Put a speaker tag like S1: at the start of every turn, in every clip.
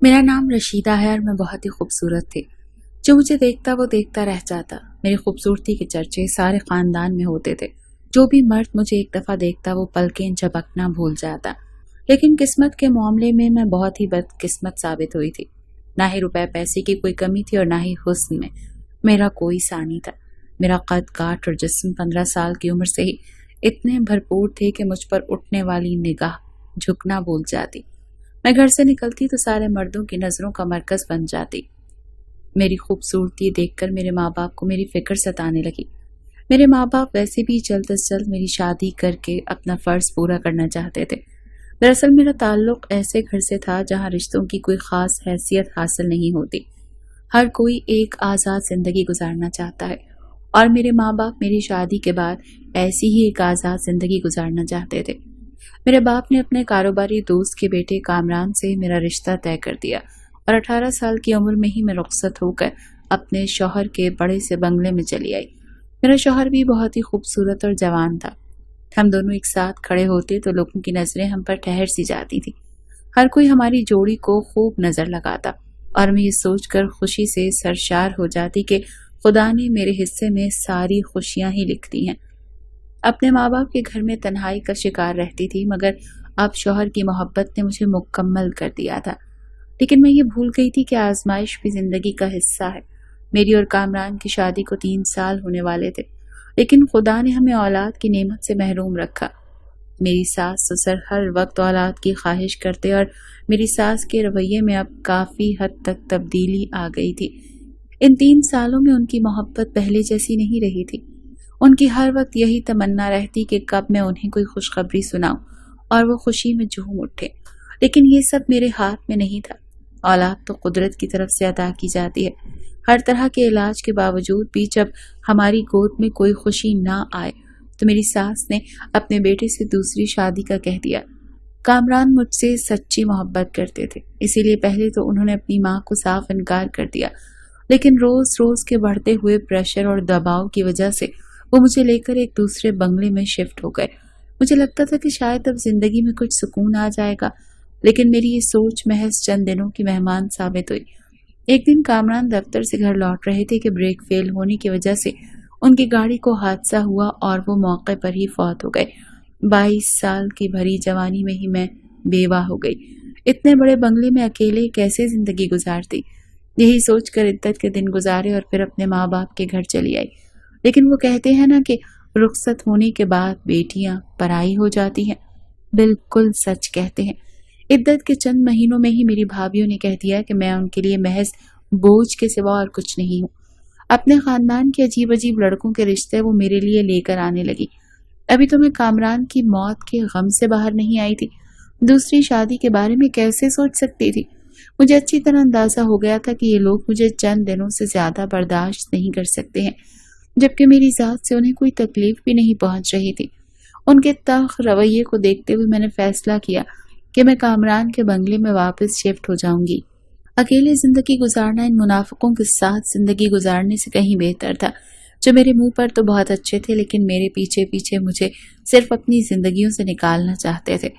S1: मेरा नाम रशीदा है और मैं बहुत ही खूबसूरत थी। जो मुझे देखता वो देखता रह जाता। मेरी खूबसूरती के चर्चे सारे खानदान में होते थे। जो भी मर्द मुझे एक दफा देखता वो पलकें झपकना भूल जाता। लेकिन किस्मत के मामले में मैं बहुत ही बदकिस्मत साबित हुई थी। ना ही रुपए पैसे की कोई कमी थी और ना ही हुस्न में मेरा कोई सानी था। मेरा कद काठ और जिस्म 15 साल की उम्र से ही इतने भरपूर थे कि मुझ पर उठने वाली निगाह झुकना भूल जाती। मैं घर से निकलती तो सारे मर्दों की नजरों का मरकज बन जाती। मेरी खूबसूरती देखकर मेरे माँ बाप को मेरी फिक्र सताने लगी। मेरे माँ बाप वैसे भी जल्द अज जल्द मेरी शादी करके अपना फर्ज पूरा करना चाहते थे। दरअसल मेरा ताल्लुक ऐसे घर से था जहाँ रिश्तों की कोई खास हैसियत हासिल नहीं होती। हर कोई एक आज़ाद जिंदगी गुजारना चाहता है और मेरे माँ बाप मेरी शादी के बाद ऐसी ही एक आज़ाद जिंदगी गुजारना चाहते थे। मेरे बाप ने अपने कारोबारी दोस्त के बेटे कामरान से मेरा रिश्ता तय कर दिया और 18 साल की उम्र में ही मैं रुखसत होकर अपने शौहर के बड़े से बंगले में चली आई। मेरा शौहर भी बहुत ही खूबसूरत और जवान था। हम दोनों एक साथ खड़े होते तो लोगों की नजरें हम पर ठहर सी जाती थी। हर कोई हमारी जोड़ी को खूब नजर लगाता और मैं ये सोचकर खुशी से सरशार हो जाती कि खुदा ने मेरे हिस्से में सारी खुशियां ही लिख दी हैं। अपने माँ बाप के घर में तन्हाई का शिकार रहती थी, मगर अब शौहर की मोहब्बत ने मुझे मुकम्मल कर दिया था। लेकिन मैं ये भूल गई थी कि आजमाइश भी जिंदगी का हिस्सा है। मेरी और कामरान की शादी को 3 साल होने वाले थे, लेकिन खुदा ने हमें औलाद की नेमत से महरूम रखा। मेरी सास ससुर हर वक्त औलाद की ख्वाहिश करते और मेरी सास के रवैये में अब काफी हद तक तब्दीली आ गई थी। इन 3 सालों में उनकी मोहब्बत पहले जैसी नहीं रही थी। उनकी हर वक्त यही तमन्ना रहती कि कब मैं उन्हें कोई खुशखबरी सुनाऊं और वो खुशी में झूम उठे। लेकिन ये सब मेरे हाथ में नहीं था। औलाद तो कुदरत की तरफ से अता की जाती है। हर तरह के इलाज के बावजूद भी जब हमारी गोद में कोई खुशी ना आए तो मेरी सास ने अपने बेटे से दूसरी शादी का कह दिया। कामरान मुझसे सच्ची मोहब्बत करते थे, इसीलिए पहले तो उन्होंने अपनी माँ को साफ इनकार कर दिया। लेकिन रोज रोज के बढ़ते हुए प्रेशर और दबाव की वजह से वो मुझे लेकर एक दूसरे बंगले में शिफ्ट हो गए। मुझे लगता था कि शायद अब जिंदगी में कुछ सुकून आ जाएगा, लेकिन मेरी ये सोच महज चंद दिनों की मेहमान साबित हुई। एक दिन कामरान दफ्तर से घर लौट रहे थे कि ब्रेक फेल होने की वजह से उनकी गाड़ी को हादसा हुआ और वो मौके पर ही फौत हो गए। 22 साल की भरी जवानी में ही मैं बेवा हो गई। इतने बड़े बंगले में अकेले कैसे जिंदगी गुजारती। यही सोचकर इद्दत के दिन गुजारे और फिर अपने माँ बाप के घर चली आई। लेकिन वो कहते हैं ना कि रुखसत होने के बाद बेटियां पराई हो जाती हैं। बिल्कुल सच कहते हैं। इद्दत के चंद महीनों में ही मेरी भाभीयों ने कह दिया कि मैं उनके लिए महज बोझ के सिवा और कुछ नहीं हूँ। अपने खानदान के अजीब अजीब लड़कों के रिश्ते वो मेरे लिए लेकर आने लगी। अभी तो मैं कामरान की मौत के गम से बाहर नहीं आई थी। दूसरी शादी के बारे में कैसे सोच सकती थी। मुझे अच्छी तरह अंदाजा हो गया था कि ये लोग मुझे चंद दिनों से ज्यादा बर्दाश्त नहीं कर सकते हैं, जबकि मेरी जात से उन्हें कोई तकलीफ भी नहीं पहुंच रही थी। उनके तल्ख रवैये को देखते हुए मैंने फैसला किया कि मैं कामरान के बंगले में वापस शिफ्ट हो जाऊंगी। अकेले जिंदगी गुजारना इन मुनाफिकों के साथ जिंदगी गुजारने से कहीं बेहतर था, जो मेरे मुंह पर तो बहुत अच्छे थे लेकिन मेरे पीछे पीछे मुझे सिर्फ अपनी जिंदगियों से निकालना चाहते थे।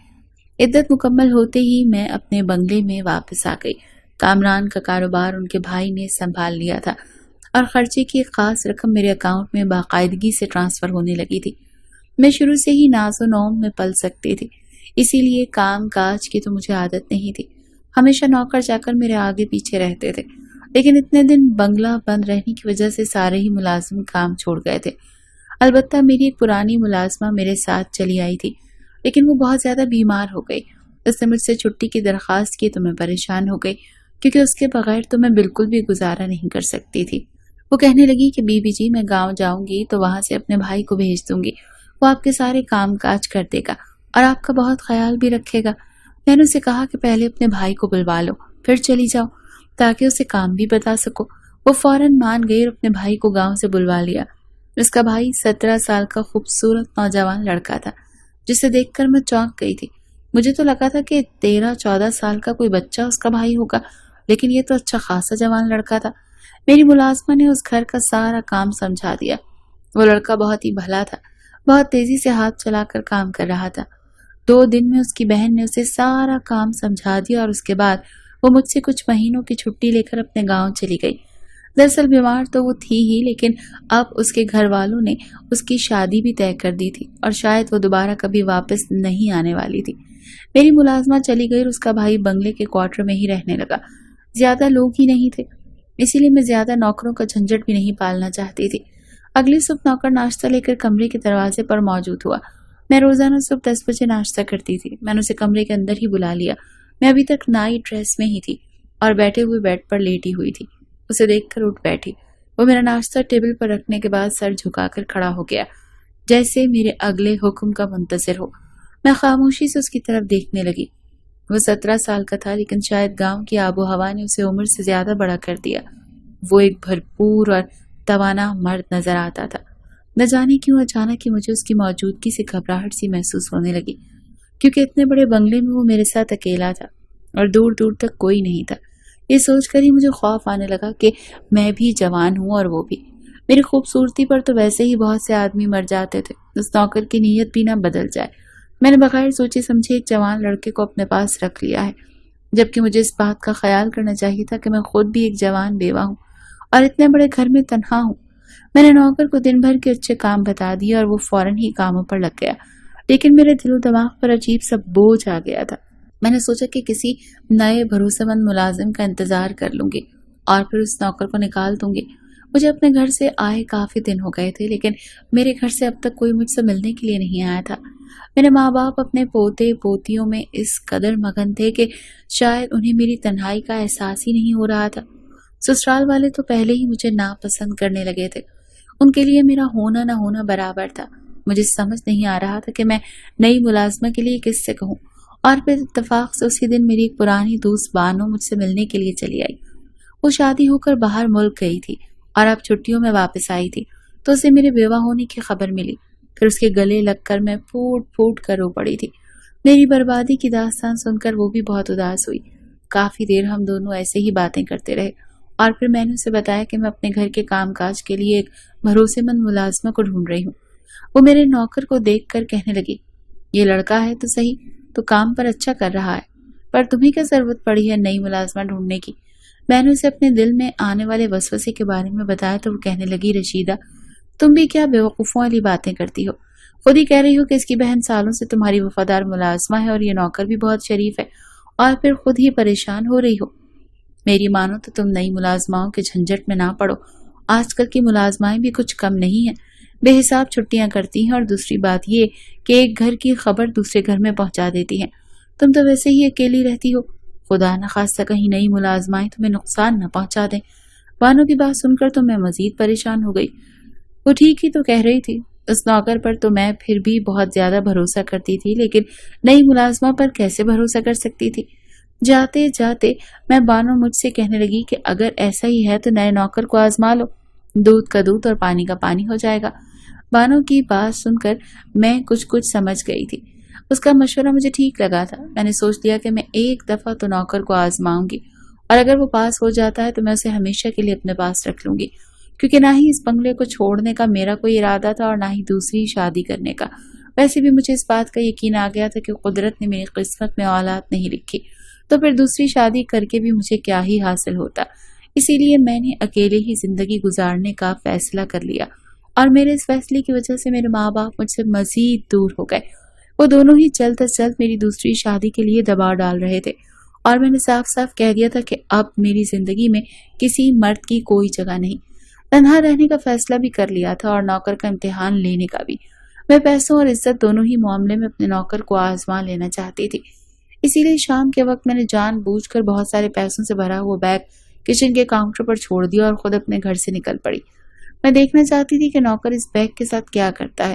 S1: इद्दत मुकम्मल होते ही मैं अपने बंगले में वापस आ गई। कामरान का कारोबार उनके भाई ने संभाल लिया था और खर्चे की एक खास रकम मेरे अकाउंट में बाकायदगी से ट्रांसफर होने लगी थी। मैं शुरू से ही नाज़ो नौम में पल सकती थी, इसीलिए काम काज की तो मुझे आदत नहीं थी। हमेशा नौकर चाकर मेरे आगे पीछे रहते थे, लेकिन इतने दिन बंगला बंद रहने की वजह से सारे ही मुलाजिम काम छोड़ गए थे। अलबत्ता मेरी एक पुरानी मुलाजमा मेरे साथ चली आई थी, लेकिन वो बहुत ज्यादा बीमार हो गई। उसने मुझसे छुट्टी की दरख्वास्त की तो मैं परेशान हो गई, क्योंकि उसके बगैर तो मैं बिल्कुल भी गुजारा नहीं कर सकती थी। वो कहने लगी कि बीबी जी, मैं गांव जाऊंगी तो वहां से अपने भाई को भेज दूंगी, वो आपके सारे काम काज कर देगा और आपका बहुत ख्याल भी रखेगा। मैंने उसे कहा कि पहले अपने भाई को बुलवा लो, फिर चली जाओ, ताकि उसे काम भी बता सको। वो फौरन मान गई और अपने भाई को गांव से बुलवा लिया। उसका भाई 17 साल का खूबसूरत नौजवान लड़का था, जिसे देखकर मैं चौंक गई थी। मुझे तो लगा था कि 13-14 साल का कोई बच्चा उसका भाई होगा, लेकिन ये तो अच्छा खासा जवान लड़का था। मेरी मुलाजमा ने उस घर का सारा काम समझा दिया। वो लड़का बहुत ही भला था, बहुत तेजी से हाथ चलाकर काम कर रहा था। 2 दिन में उसकी बहन ने उसे सारा काम समझा दिया और उसके बाद وہ مجھ سے کچھ مہینوں کی چھٹی لے کر اپنے گاؤں چلی گئی۔ دراصل بیمار تو وہ تھی ہی، لیکن اب اس کے گھر والوں نے اس کی شادی بھی طے کر دی تھی اور شاید وہ دوبارہ کبھی واپس نہیں آنے والی تھی۔ میری ملازمہ چلی گئی اور اس کا بھائی بنگلے کے کوارٹر میں ہی رہنے لگا۔ زیادہ لوگ ہی نہیں تھے، اسی لیے میں زیادہ نوکروں کا جھنجٹ بھی نہیں پالنا چاہتی تھی۔ اگلی صبح نوکر ناشتہ لے کر کمرے کے دروازے پر موجود ہوا۔ میں روزانہ صبح 10 بجے ناشتہ کرتی تھی۔ میں نے اسے کمرے کے اندر ہی بلا لیا۔ میں ابھی تک نائٹ ڈریس میں ہی تھی اور بیٹھے ہوئے بیڈ پر لیٹی ہوئی تھی۔ اسے دیکھ کر اٹھ بیٹھی۔ وہ میرا ناشتہ ٹیبل پر رکھنے کے بعد سر جھکا کر کھڑا ہو گیا، جیسے میرے اگلے حکم کا منتظر ہو۔ میں خاموشی سے اس کی طرف دیکھنے لگی۔ وہ 17 سال کا تھا، لیکن شاید گاؤں کی آب و ہوا نے اسے عمر سے زیادہ بڑا کر دیا۔ وہ ایک بھرپور اور توانا مرد نظر آتا تھا۔ نہ جانے کیوں اچانک ہی مجھے اس کی موجودگی سے گھبراہٹ سی محسوس ہونے لگی، کیونکہ اتنے بڑے بنگلے میں وہ میرے ساتھ اکیلا تھا اور دور دور تک کوئی نہیں تھا۔ یہ سوچ کر ہی مجھے خوف آنے لگا کہ میں بھی جوان ہوں اور وہ بھی۔ میری خوبصورتی پر تو ویسے ہی بہت سے آدمی مر جاتے تھے، اس نوکر کی نیت بھی نہ بدل جائے۔ میں نے بغیر سوچے سمجھے ایک جوان لڑکے کو اپنے پاس رکھ لیا ہے، جبکہ مجھے اس بات کا خیال کرنا چاہیے تھا کہ میں خود بھی ایک جوان بیوہ ہوں اور اتنے بڑے گھر میں تنہا ہوں۔ میں نے نوکر کو دن بھر کے اچھے کام بتا دیے اور وہ فوراً ہی کاموں پر لگ گیا، لیکن میرے دل و دماغ پر عجیب سا بوجھ آ گیا تھا۔ میں نے سوچا کہ کسی نئے بھروسے مند ملازم کا انتظار کر لوں گی اور پھر اس نوکر کو نکال دوں گی۔ مجھے اپنے گھر سے آئے کافی دن ہو گئے تھے، لیکن میرے گھر سے اب تک کوئی مجھ سے ملنے کے لیے نہیں آیا تھا۔ میرے ماں باپ اپنے پوتے پوتیوں میں اس قدر مگن تھے کہ شاید انہیں میری تنہائی کا احساس ہی نہیں ہو رہا تھا۔ سسرال والے تو پہلے ہی مجھے ناپسند کرنے لگے تھے۔ ان کے لیے میرا ہونا نہ ہونا برابر تھا۔ مجھے سمجھ نہیں آ رہا تھا کہ میں نئی ملازمہ کے لیے کس سے کہوں، اور پھر اتفاق سے اسی دن میری ایک پرانی دوست بانو مجھ سے ملنے کے لیے چلی آئی۔ وہ شادی ہو کر باہر ملک گئی تھی اور اب چھٹیوں میں واپس آئی تھی، تو اسے میرے بیوہ ہونے کی خبر ملی۔ پھر اس کے گلے لگ کر میں پھوٹ پھوٹ کر رو پڑی تھی۔ میری بربادی کی داستان سن کر وہ بھی بہت اداس ہوئی۔ کافی دیر ہم دونوں ایسے ہی باتیں کرتے رہے اور پھر میں نے اسے بتایا کہ میں اپنے گھر کے کام کاج کے لیے ایک بھروسے مند ملازمہ کو ڈھونڈ رہی ہوں۔ وہ میرے نوکر کو دیکھ کر کہنے لگی، یہ لڑکا ہے تو صحیح، تو کام پر اچھا کر رہا ہے، پر تمہیں کیا ضرورت پڑی ہے نئی ملازمہ ڈھونڈنے کی؟ میں نے اسے اپنے دل میں آنے والے وسوسے کے بارے میں بتایا تو وہ کہنے لگی، رشیدہ تم بھی کیا بیوقوفوں والی باتیں کرتی ہو؟ خود ہی کہہ رہی ہو کہ اس کی بہن سالوں سے تمہاری وفادار ملازمہ ہے اور یہ نوکر بھی بہت شریف ہے، اور پھر خود ہی پریشان ہو رہی ہو۔ میری مانو تو تم نئی ملازماؤں کے جھنجٹ میں نہ پڑو۔ آج کل کی ملازمائیں بھی کچھ کم نہیں ہیں، بے حساب چھٹیاں کرتی ہیں، اور دوسری بات یہ کہ ایک گھر کی خبر دوسرے گھر میں پہنچا دیتی ہیں۔ تم تو ویسے ہی اکیلی رہتی ہو، خدا نہ خواستہ کہیں نئی ملازمائیں تمہیں نقصان نہ پہنچا دیں۔ بانو کی بات سن کر تو میں مزید پریشان ہو گئی۔ وہ ٹھیک ہی تو کہہ رہی تھی، اس نوکر پر تو میں پھر بھی بہت زیادہ بھروسہ کرتی تھی، لیکن نئی ملازمہ پر کیسے بھروسہ کر سکتی تھی؟ جاتے جاتے میں بانو مجھ سے کہنے لگی کہ اگر ایسا ہی ہے تو نئے نوکر کو آزما لو، دودھ کا دودھ اور پانی کا پانی ہو جائے گا۔ بانو کی بات سن کر میں کچھ سمجھ گئی تھی۔ اس کا مشورہ مجھے ٹھیک لگا تھا۔ میں نے سوچ لیا کہ میں ایک دفعہ تو نوکر کو آزماؤں گی، اور اگر وہ پاس ہو جاتا ہے تو میں اسے ہمیشہ کے لیے اپنے پاس رکھ لوں گی، کیونکہ نہ ہی اس بنگلے کو چھوڑنے کا میرا کوئی ارادہ تھا اور نہ ہی دوسری شادی کرنے کا۔ ویسے بھی مجھے اس بات کا یقین آ گیا تھا کہ قدرت نے میری قسمت میں اولاد نہیں لکھی، تو پھر دوسری شادی کر کے بھی مجھے کیا ہی حاصل ہوتا۔ اسی لیے میں نے اکیلے ہی زندگی گزارنے کا فیصلہ کر لیا، اور میرے اس فیصلے کی وجہ سے میرے ماں باپ مجھ سے مزید دور ہو گئے۔ وہ دونوں ہی جلد از جلد میری دوسری شادی کے لیے دباؤ ڈال رہے تھے، اور میں نے صاف صاف کہہ دیا تھا کہ اب میری زندگی میں کسی مرد کی کوئی جگہ نہیں۔ تنہا رہنے کا فیصلہ بھی کر لیا تھا اور نوکر کا امتحان لینے کا بھی۔ میں پیسوں اور عزت دونوں ہی معاملے میں اپنے نوکر کو آزما لینا چاہتی تھی۔ اسی لیے شام کے وقت میں نے جان بوجھ کر بہت سارے پیسوں سے بھرا ہوا بیگ کچن کے کاؤنٹر پر چھوڑ دیا اور خود اپنے گھر سے نکل پڑی۔ میں دیکھنا چاہتی تھی کہ نوکر اس بیگ کے ساتھ کیا کرتا ہے۔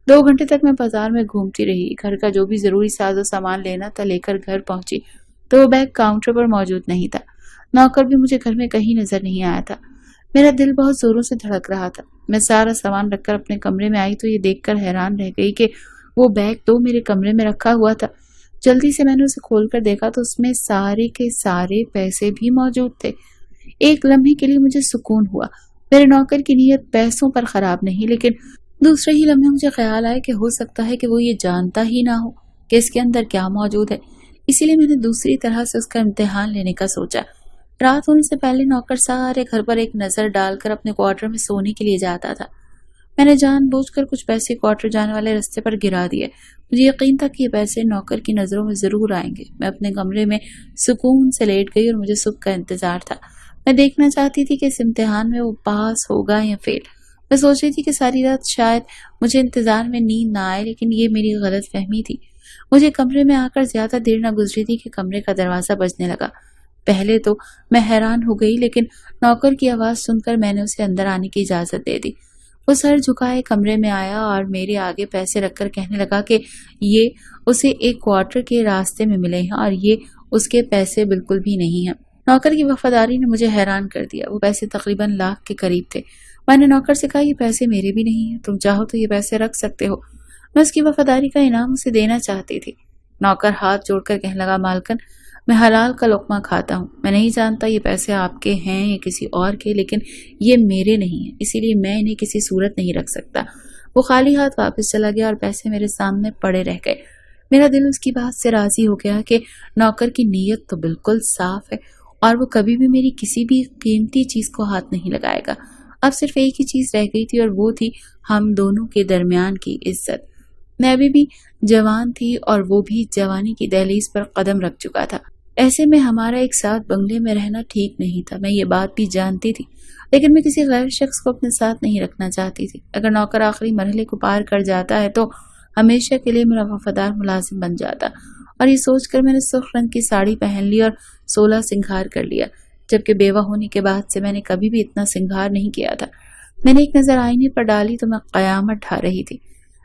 S1: 2 گھنٹے تک میں بازار میں گھومتی رہی، گھر کا جو بھی ضروری ساز و سامان لینا تھا لے کر گھر پہنچی تو وہ بیگ کاؤنٹر پر موجود نہیں تھا۔ نوکر بھی مجھے گھر میں کہیں نظر نہیں آیا تھا۔ میرا دل بہت زوروں سے دھڑک رہا تھا۔ میں سارا سامان رکھ کر اپنے کمرے میں آئی تو یہ دیکھ کر حیران رہ گئی کہ وہ بیگ تو میرے کمرے میں رکھا ہوا تھا۔ جلدی سے میں نے اسے کھول کر دیکھا تو اس میں سارے کے سارے پیسے بھی موجود تھے۔ ایک لمحے کے لیے مجھے سکون ہوا۔ میرے نوکر کی نیت پیسوں پر خراب نہیں، لیکن دوسرے ہی لمحے مجھے خیال آیا کہ ہو سکتا ہے کہ وہ یہ جانتا ہی نہ ہو کہ اس کے اندر کیا موجود ہے، इसीलिए मैंने दूसरी तरह से उसका इम्तिहान लेने का सोचा। रात होने से पहले नौकर सारे घर पर एक नजर डालकर अपने क्वार्टर में सोने के लिए जाता था। मैंने जानबूझकर कुछ पैसे क्वार्टर जाने वाले रास्ते पर गिरा दिए। मुझे यकीन था कि ये पैसे नौकर की नजरों में जरूर आएंगे। मैं अपने कमरे में सुकून से लेट गई और मुझे सुबह का इंतजार था। मैं देखना चाहती थी कि इस इम्तिहान में वो पास होगा या फेल। मैं सोच रही थी कि सारी रात शायद मुझे इंतजार में नींद ना आए, लेकिन ये मेरी गलत फहमी थी। मुझे कमरे में आकर ज्यादा देर न गुजरी थी कि कमरे का दरवाजा बजने लगा। पहले तो मैं हैरान हो गई, लेकिन नौकर की आवाज सुनकर मैंने उसे अंदर आने की इजाजत दे दी। वो सर झुकाए कमरे में आया और मेरे आगे पैसे रखकर कहने लगा कि ये उसे एक क्वार्टर के रास्ते में मिले हैं और ये उसके पैसे बिल्कुल भी नहीं हैं। नौकर की वफादारी ने मुझे हैरान कर दिया। वो पैसे तकरीबन लाख के करीब थे। मैंने नौकर से कहा, ये पैसे मेरे भी नहीं हैं, तुम चाहो तो ये पैसे रख सकते हो। मैं उसकी वफादारी का इनाम उसे देना चाहती थी। नौकर हाथ जोड़कर कहने लगा, मालकन, मैं हलाल का लुकमा खाता हूँ। मैं नहीं जानता ये पैसे आपके हैं या किसी और के, लेकिन ये मेरे नहीं हैं, इसीलिए मैं इन्हें किसी सूरत नहीं रख सकता। वो खाली हाथ वापस चला गया और पैसे मेरे सामने पड़े रह गए। मेरा दिल उसकी बात से राजी हो गया कि नौकर की नीयत तो बिल्कुल साफ है और वो कभी भी मेरी किसी भी कीमती चीज को हाथ नहीं लगाएगा। अब सिर्फ एक ही चीज रह गई थी और वो थी हम दोनों के दरमियान की इज्जत। मैं अभी भी जवान थी और वो भी जवानी की दहलीज पर कदम रख चुका था। ऐसे में हमारा एक साथ बंगले में रहना ठीक नहीं था। मैं ये बात भी जानती थी, लेकिन मैं किसी गैर शख्स को अपने साथ नहीं रखना चाहती थी। अगर नौकर आखिरी मरहले को पार कर जाता है तो हमेशा के लिए मेरा वफादार मुलाजिम बन जाता। और ये सोचकर मैंने सुर्ख रंग की साड़ी पहन ली और 16 सिंगार कर लिया, जबकि बेवा होने के बाद से मैंने कभी भी इतना सिंगार नहीं किया था। मैंने एक नजर आईने पर डाली तो मैं कयामत ढा रही थी।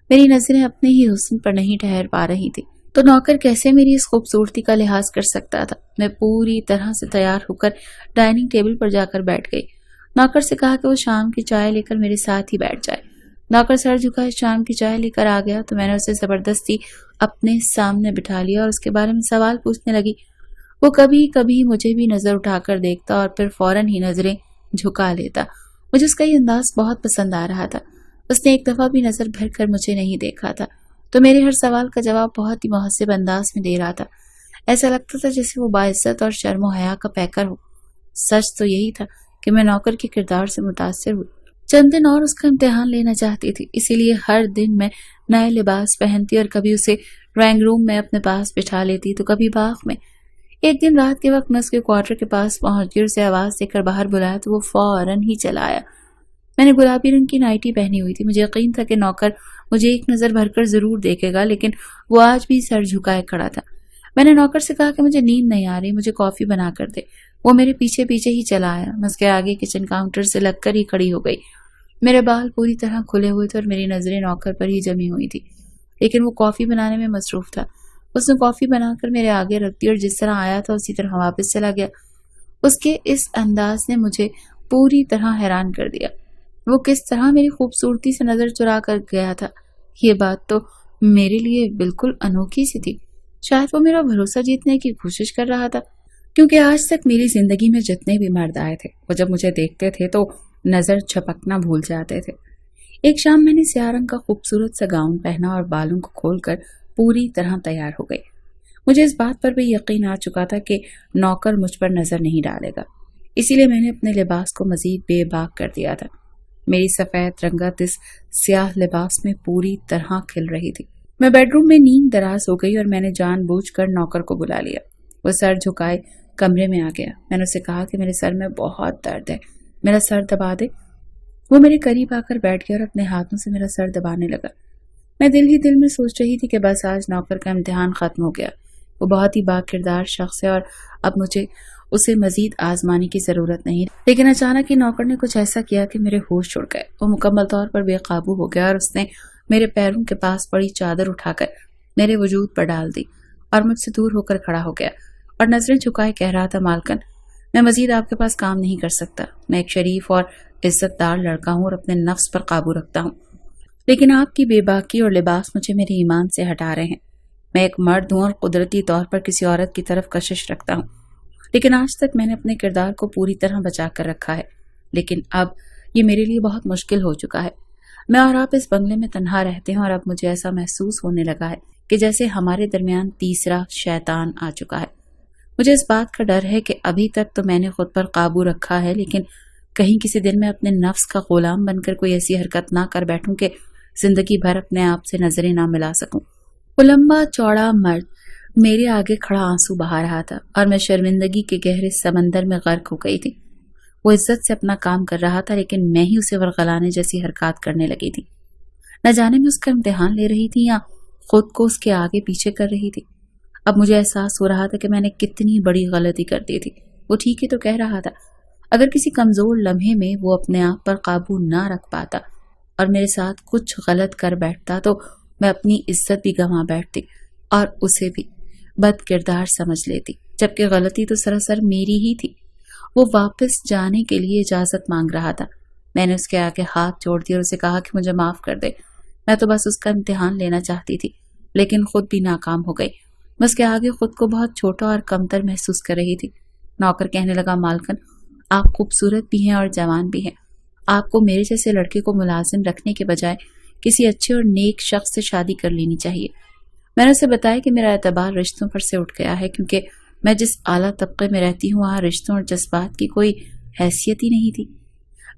S1: मेरी नजरें अपने ही हुस्न पर नहीं ठहर पा रही थी, तो नौकर कैसे मेरी इस खूबसूरती का लिहाज कर सकता था। मैं पूरी तरह से तैयार होकर डाइनिंग टेबल पर जाकर बैठ गई। नौकर से कहा कि वो शाम की चाय लेकर मेरे साथ ही बैठ जाए। नौकर सर झुकाए शाम की चाय लेकर आ गया तो मैंने उसे जबरदस्ती अपने सामने बिठा लिया और उसके बारे में सवाल पूछने लगी। वो कभी कभी मुझे भी नजर उठाकर देखता और फिर फौरन ही नजरें झुका लेता। मुझे उसका ये अंदाज बहुत पसंद आ रहा था। उसने एक दफा भी नजर भर कर मुझे नहीं देखा था, तो मेरे हर सवाल का जवाब बहुत ही मुहस्सिब अंदाज में दे रहा था। ऐसा लगता था जैसे वो बाइज्जत और शर्म हया का पैकर हो। सच तो यही था कि मैं नौकर के किरदार से मुतासिर हुई। चंद दिन और उसका इम्तिहान लेना चाहती थी, इसीलिए हर दिन मैं नए लिबास पहनती और कभी उसे ड्राइंग रूम में अपने पास बिठा लेती तो कभी बाग में। एक दिन रात के वक्त मैं उसके क्वार्टर के पास पहुंच गई, उसे आवाज देकर बाहर बुलाया तो वो फौरन ही चला आया। मैंने गुलाबी रंग की नाइटी पहनी हुई थी। मुझे यकीन था कि नौकर मुझे एक नजर भरकर जरूर देखेगा, लेकिन वो आज भी सर झुकाए खड़ा था। मैंने नौकर से कहा कि मुझे नींद नहीं आ रही, मुझे कॉफी बना कर दे। वो मेरे पीछे पीछे ही चला आया। मैं उसके आगे किचन काउंटर से लगकर ही खड़ी हो गई। मेरे बाल पूरी तरह खुले हुए थे और मेरी नजरें नौकर पर ही जमी हुई थी, लेकिन वो कॉफी बनाने में मसरूफ था। उसने कॉफी बनाकर मेरे आगे रख दी और जिस तरह आया था उसी तरह वापस चला गया। उसके इस अंदाज ने मुझे पूरी तरह हैरान कर दिया। वो किस तरह मेरी खूबसूरती से नजर चुरा कर गया था, ये बात तो मेरे लिए बिल्कुल अनोखी सी थी। शायद वो मेरा भरोसा जीतने की कोशिश कर रहा था, क्योंकि आज तक मेरी जिंदगी में जितने भी मर्द आए थे वो जब मुझे देखते थे तो नजर झपकना भूल जाते थे। एक शाम मैंने स्याह रंग का खूबसूरत सा गाउन पहना और बालों को खोलकर पूरी तरह तैयार हो गई। मुझे इस बात पर भी यकीन आ चुका था कि नौकर मुझ पर नजर नहीं डालेगा, इसीलिए मैंने अपने लिबास को मजीद बेबाक कर दिया था। मेरी सफेद रंगत इस स्याह लिबास में पूरी तरह खिल रही थी। मैं बेडरूम में नींद दराज हो गई और मैंने जानबूझकर नौकर को बुला लिया। वो सर झुकाए कमरे में आ गया। मैंने उसे कहा कि मेरे सर में बहुत दर्द है, मेरा सर दबा दे। वो मेरे करीब आकर बैठ गया और अपने हाथों से मेरा सर दबाने लगा। मैं दिल ही दिल में सोच रही थी कि बस आज नौकर का इम्तिहान खत्म हो गया। वो बहुत ही बाकिरदार शख्स है और अब मुझे उसे मजीद आजमाने की जरूरत नहीं। लेकिन अचानक ही नौकर ने कुछ ऐसा किया कि मेरे होश उड़ गए। वो मुकम्मल तौर पर बेकाबू हो गया और उसने मेरे पैरों के पास पड़ी चादर उठाकर मेरे वजूद पर डाल दी और मुझसे दूर होकर खड़ा हो गया और नजरें झुकाए कह रहा था, मालकन, मैं मजीद आपके पास काम नहीं कर सकता। मैं एक शरीफ और इज्जतदार लड़का हूँ और अपने नफ्स पर काबू रखता हूँ, लेकिन आपकी बेबाकी और लिबास मुझे मेरे ईमान से हटा रहे हैं। मैं एक मर्द हूँ और कुदरती तौर पर किसी औरत की तरफ कशिश रखता हूँ, लेकिन आज तक मैंने अपने किरदार को पूरी तरह बचा कर रखा है। लेकिन अब ये मेरे लिए बहुत मुश्किल हो चुका है। मैं और आप इस बंगले में तन्हा रहते हैं और अब मुझे ऐसा महसूस होने लगा है کہ جیسے ہمارے درمیان تیسرا شیطان آ چکا ہے۔ مجھے اس بات کا ڈر ہے کہ ابھی تک تو میں نے خود پر قابو رکھا ہے، لیکن کہیں کسی دن میں اپنے نفس کا غلام بن کر کوئی ایسی حرکت نہ کر بیٹھوں کہ زندگی بھر اپنے آپ سے نظریں نہ ملا سکوں۔ وہ لمبا چوڑا مرد میرے آگے کھڑا آنسو بہا رہا تھا اور میں شرمندگی کے گہرے سمندر میں غرق ہو گئی تھی۔ وہ عزت سے اپنا کام کر رہا تھا، لیکن میں ہی اسے ورغلانے جیسی حرکات کرنے لگی تھی۔ نہ جانے میں اس کا امتحان لے رہی تھی یا خود کو اس کے آگے پیچھے کر رہی تھی۔ اب مجھے احساس ہو رہا تھا کہ میں نے کتنی بڑی غلطی کر دی تھی۔ وہ ٹھیک ہی تو کہہ رہا تھا، اگر کسی کمزور لمحے میں وہ اپنے آپ پر قابو نہ رکھ پاتا اور میرے ساتھ کچھ غلط کر بیٹھتا تو میں اپنی عزت بھی گنوا بیٹھتی اور اسے بھی بد کردار سمجھ لیتی، جبکہ غلطی تو سراسر میری ہی تھی۔ وہ واپس جانے کے لیے اجازت مانگ رہا تھا۔ میں نے اس کے آگے ہاتھ جوڑ دیا اور اسے کہا کہ مجھے معاف کر دے۔ میں تو بس اس کا امتحان لینا چاہتی تھی، لیکن خود بھی ناکام ہو گئی۔ میں اس کے آگے خود کو بہت چھوٹا اور کمتر محسوس کر رہی تھی۔ نوکر کہنے لگا، مالکن آپ خوبصورت بھی ہیں اور جوان بھی ہیں۔ آپ کو میرے جیسے لڑکے کو ملازم رکھنے کے بجائے کسی اچھے اور نیک شخص سے شادی کر لینی چاہیے۔ میں نے اسے بتایا کہ میرا اعتبار رشتوں پر سے اٹھ گیا ہے، کیونکہ میں جس اعلیٰ طبقے میں رہتی ہوں وہاں رشتوں اور جذبات کی کوئی حیثیت ہی نہیں تھی۔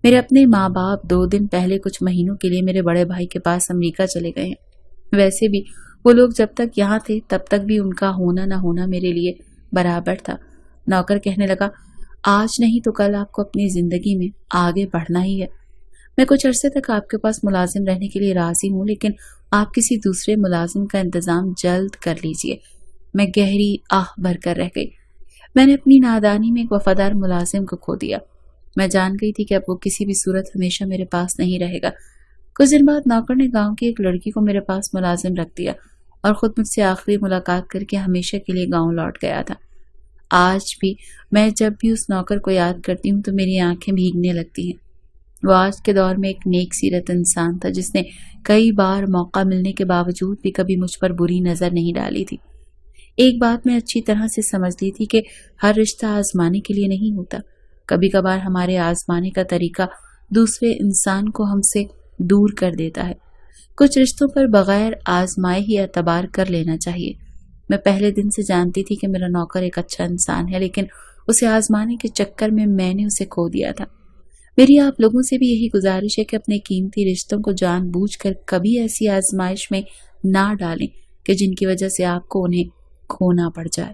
S1: میرے اپنے ماں باپ 2 دن پہلے کچھ مہینوں کے لیے میرے بڑے بھائی کے پاس امریکہ چلے گئے ہیں۔ ویسے بھی وہ لوگ جب تک یہاں تھے تب تک بھی ان کا ہونا نہ ہونا میرے لیے برابر تھا۔ نوکر کہنے لگا، آج نہیں تو کل آپ کو اپنی زندگی میں آگے بڑھنا ہی ہے۔ میں کچھ عرصے تک آپ کے پاس ملازم رہنے کے لیے راضی ہوں، لیکن آپ کسی دوسرے ملازم کا انتظام جلد کر لیجئے۔ میں گہری آہ بھر کر رہ گئی۔ میں نے اپنی نادانی میں ایک وفادار ملازم کو کھو دیا۔ میں جان گئی تھی کہ اب وہ کسی بھی صورت ہمیشہ میرے پاس نہیں رہے گا۔ کچھ دن بعد نوکر نے گاؤں کی ایک لڑکی کو میرے پاس ملازم رکھ دیا اور خود مجھ سے آخری ملاقات کر کے ہمیشہ کے لیے گاؤں لوٹ گیا تھا۔ آج بھی میں جب بھی اس نوکر کو یاد کرتی ہوں تو میری آنکھیں بھیگنے لگتی ہیں۔ وہ آج کے دور میں ایک نیک سیرت انسان تھا جس نے کئی بار موقع ملنے کے باوجود بھی کبھی مجھ پر بری نظر نہیں ڈالی تھی۔ ایک بات میں اچھی طرح سے سمجھ لی تھی کہ ہر رشتہ آزمانے کے لیے نہیں ہوتا۔ کبھی کبھار ہمارے آزمانے کا طریقہ دوسرے انسان کو ہم سے دور کر دیتا ہے۔ کچھ رشتوں پر بغیر آزمائے ہی اعتبار کر لینا چاہیے۔ میں پہلے دن سے جانتی تھی کہ میرا نوکر ایک اچھا انسان ہے، لیکن اسے آزمانے کے چکر میں نے اسے کھو دیا تھا۔ میری آپ لوگوں سے بھی یہی گزارش ہے کہ اپنے قیمتی رشتوں کو جان بوجھ کر کبھی ایسی آزمائش میں نہ ڈالیں کہ جن کی وجہ سے آپ کو انہیں کھونا پڑ جائے۔